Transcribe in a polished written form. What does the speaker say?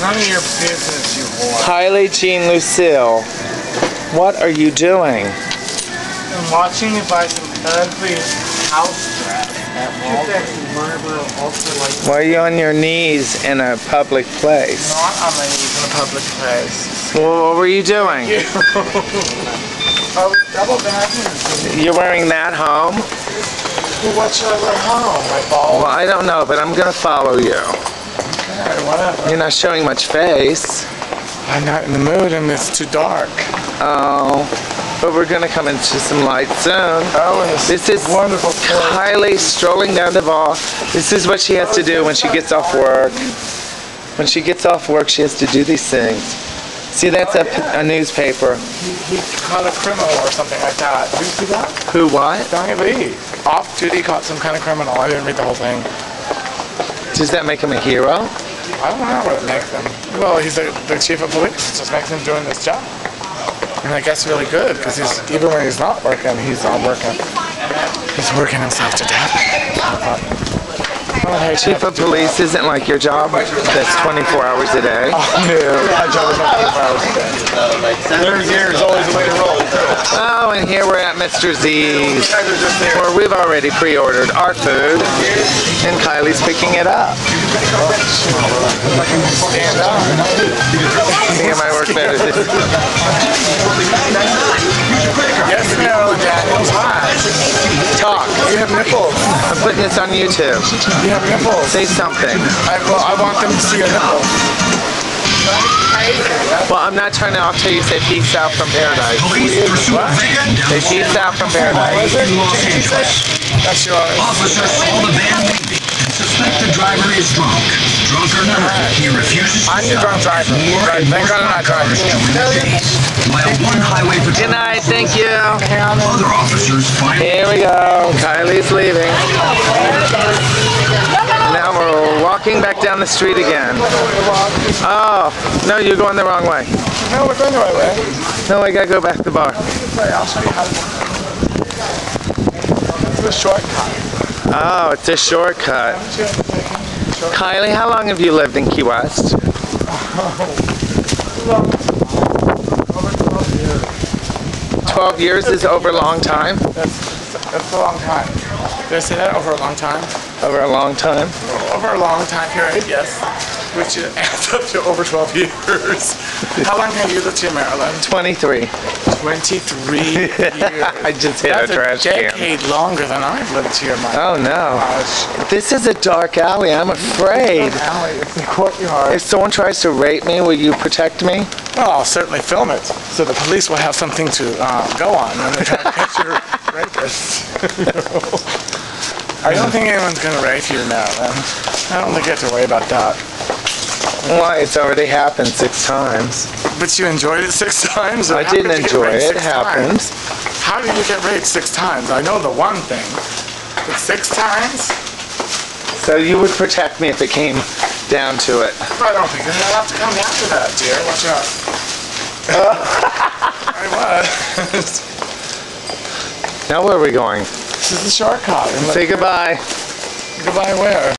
None of your business, you whore. Kylie Jean Lucille, what are you doing? I'm watching you buy some ugly house dress at Walmart. Why are you on your knees in a public place? Not on my knees in a public place. Well, what were you doing? I was double bagging. You're wearing that home? Well, what should I wear home? My balls? Well, I don't know, but I'm gonna follow you. Okay, whatever. You're not showing much face. I'm not in the mood and it's too dark. Oh, but we're gonna come into some light soon. Oh, and This is wonderful place. Kylie strolling down the Val. This is what she has to do when she gets off work. When she gets off work, she has to do these things. See, that's a newspaper. He caught a criminal or something like that. Did you see that? Who, what? Donnie Lee. Off duty caught some kind of criminal. I didn't read the whole thing. Does that make him a hero? I don't know what it makes him. Well, he's the chief of police. It just makes him doing this job. And I guess really good, because even when he's not working, he's not working. He's working himself to death. Chief of police isn't like your job. That's 24 hours a day. Oh, no. My job is not 24 hours a day. There's always a way to roll. Oh, and here we're at Mr. Z's, where we've already pre-ordered our food, and Kylie's picking it up. Stand up. Me and my work better. Yes, no, Daniel. Hi. Talk. You have nipples. I'm putting this on YouTube. You have nipples. Say something. I want them to see your nipples. Well, I'm not trying to tell you say peace out from paradise. Say peace out from paradise. That's yours. Officers call the van maybe and suspect the driver is drunk. Drunk or not, he refuses to I'm the drunk driver. Right. Thank God I'm not driving. While one highway Good patrol, night, thank you. other officers find Here we go. Kylie's leaving. Now we're walking back down the street again. Oh, no, you're going the wrong way. No, we're going the right way. No, I gotta go back to the bar. I'll show you how to do it. It's a shortcut. Oh, it's a shortcut. Kylie, how long have you lived in Key West? Over 12 years. 12 years is over a long time? That's a long time. Did I say that? Over a long time? Over a long time? Over a long time period, yes. Which adds up to over 12 years. How long have you lived here, Maryland? 23. 23 years. I just hit a trash That's a can. decade longer than I've lived here, my Oh no. gosh. This is a dark alley. I'm afraid. Alley, it's the courtyard. If someone tries to rape me, will you protect me? Well, I'll certainly film it, so the police will have something to go on when they're trying to catch your rapists. I don't think anyone's going to rape you now, then. I don't think you have to worry about that. Why? It's already happened 6 times. But you enjoyed it 6 times? Or I how didn't did you get enjoy raped it. It 6 happened. times? How did you get raped 6 times? I know the one thing. But 6 times? So you would protect me if it came down to it. I don't think I'll have to come down to that, dear. Watch out. I was. Now where are we going? This is the shortcut. Say goodbye. Goodbye where?